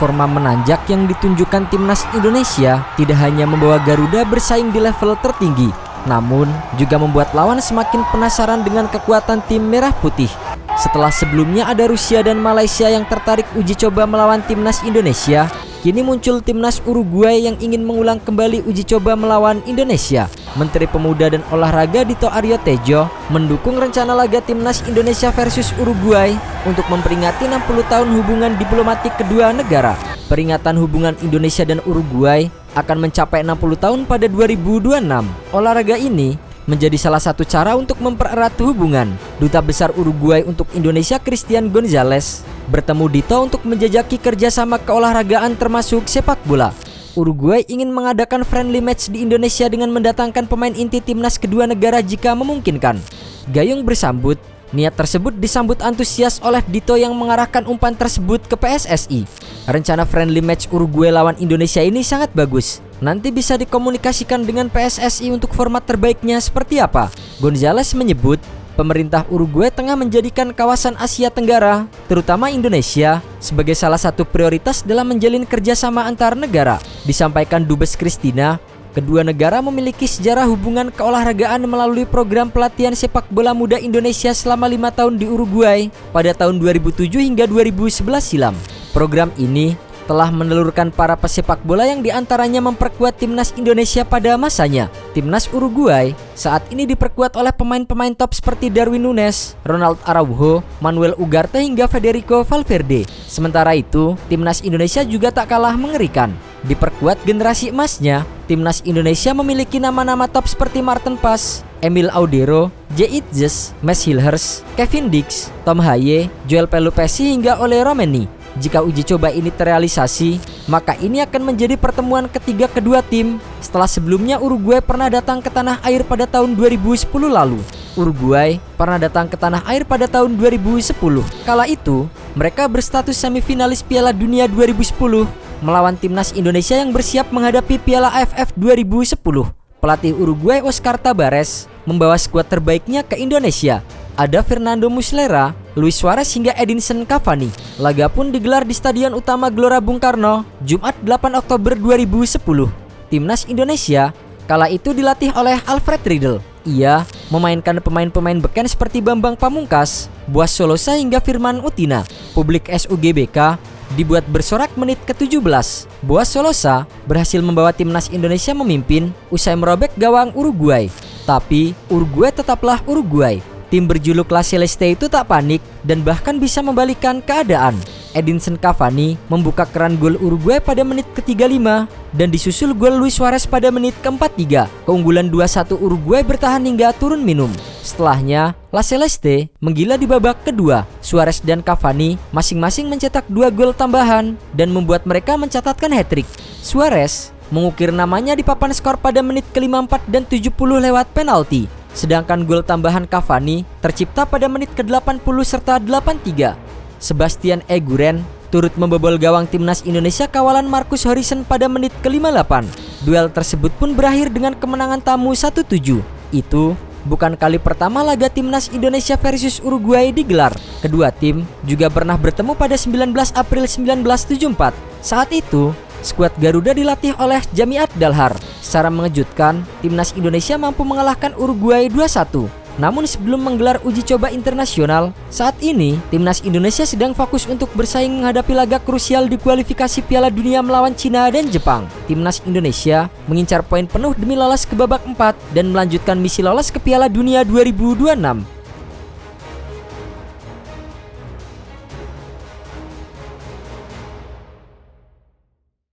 performa menanjak yang ditunjukkan timnas Indonesia tidak hanya membawa Garuda bersaing di level tertinggi, namun juga membuat lawan semakin penasaran dengan kekuatan tim merah putih. Setelah sebelumnya ada Rusia dan Malaysia yang tertarik uji coba melawan timnas Indonesia, kini muncul timnas Uruguay yang ingin mengulang kembali uji coba melawan Indonesia. Menteri Pemuda dan Olahraga Dito Aryo Tejo mendukung rencana laga timnas Indonesia versus Uruguay untuk memperingati 60 tahun hubungan diplomatik kedua negara. Peringatan hubungan Indonesia dan Uruguay akan mencapai 60 tahun pada 2026. Olahraga ini menjadi salah satu cara untuk mempererat hubungan. Duta Besar Uruguay untuk Indonesia Christian Gonzalez bertemu Dito untuk menjajaki kerjasama keolahragaan termasuk sepak bola. Uruguay ingin mengadakan friendly match di Indonesia dengan mendatangkan pemain inti timnas kedua negara jika memungkinkan. Gayung bersambut, niat tersebut disambut antusias oleh Dito yang mengarahkan umpan tersebut ke PSSI. Rencana friendly match Uruguay lawan Indonesia ini sangat bagus. Nanti bisa dikomunikasikan dengan PSSI untuk format terbaiknya seperti apa. Gonzalez menyebut pemerintah Uruguay tengah menjadikan kawasan Asia Tenggara, terutama Indonesia, sebagai salah satu prioritas dalam menjalin kerjasama antar negara. Disampaikan Dubes Christina, kedua negara memiliki sejarah hubungan keolahragaan melalui program pelatihan sepak bola muda Indonesia selama 5 tahun di Uruguay pada tahun 2007 hingga 2011 silam. Program ini telah menelurkan para pesepak bola yang diantaranya memperkuat timnas Indonesia pada masanya. Timnas Uruguay saat ini diperkuat oleh pemain-pemain top seperti Darwin Núñez, Ronald Araujo, Manuel Ugarte hingga Federico Valverde. Sementara itu, timnas Indonesia juga tak kalah mengerikan. Diperkuat generasi emasnya, timnas Indonesia memiliki nama-nama top seperti Martin Paes, Emil Audero, J. Itjes, Mes Hilhers, Kevin Dix, Tom Haye, Joel Pelupesi hingga Ole Romeni. Jika uji coba ini terrealisasi, maka ini akan menjadi pertemuan ketiga kedua tim setelah sebelumnya Uruguay pernah datang ke tanah air pada tahun 2010 lalu. Uruguay pernah datang ke tanah air pada tahun 2010. Kala itu, mereka berstatus semifinalis Piala Dunia 2010 melawan timnas Indonesia yang bersiap menghadapi Piala AFF 2010. Pelatih Uruguay Oscar Tabares membawa skuad terbaiknya ke Indonesia. Ada Fernando Muslera, Luis Suarez hingga Edinson Cavani. Laga pun digelar di Stadion Utama Gelora Bung Karno, Jumat 8 Oktober 2010. Timnas Indonesia kala itu dilatih oleh Alfred Riedel. Ia memainkan pemain-pemain beken seperti Bambang Pamungkas, Boas Solosa hingga Firman Utina. Publik SUGBK dibuat bersorak menit ke-17. Boas Solosa berhasil membawa timnas Indonesia memimpin usai merobek gawang Uruguay. Tapi Uruguay tetaplah Uruguay. Tim berjuluk La Celeste itu tak panik dan bahkan bisa membalikkan keadaan. Edinson Cavani membuka keran gol Uruguay pada menit ke-35 dan disusul gol Luis Suarez pada menit ke-43. Keunggulan 2-1 Uruguay bertahan hingga turun minum. Setelahnya, La Celeste menggila di babak kedua. Suarez dan Cavani masing-masing mencetak 2 gol tambahan dan membuat mereka mencatatkan hat-trick. Suarez mengukir namanya di papan skor pada menit ke-54 dan 70 lewat penalti. Sedangkan gol tambahan Cavani tercipta pada menit ke-80 serta 83. Sebastian Eguren turut membobol gawang timnas Indonesia kawalan Marcus Horizon pada menit ke-58. Duel tersebut pun berakhir dengan kemenangan tamu 1-7. Itu bukan kali pertama laga timnas Indonesia versus Uruguay digelar. Kedua tim juga pernah bertemu pada 19 April 1974. Saat itu, skuad Garuda dilatih oleh Jamiat Dalhar. Secara mengejutkan, timnas Indonesia mampu mengalahkan Uruguay 2-1. Namun sebelum menggelar uji coba internasional, saat ini timnas Indonesia sedang fokus untuk bersaing menghadapi laga krusial di kualifikasi Piala Dunia melawan Cina dan Jepang. Timnas Indonesia mengincar poin penuh demi lolos ke babak 4 dan melanjutkan misi lolos ke Piala Dunia 2026.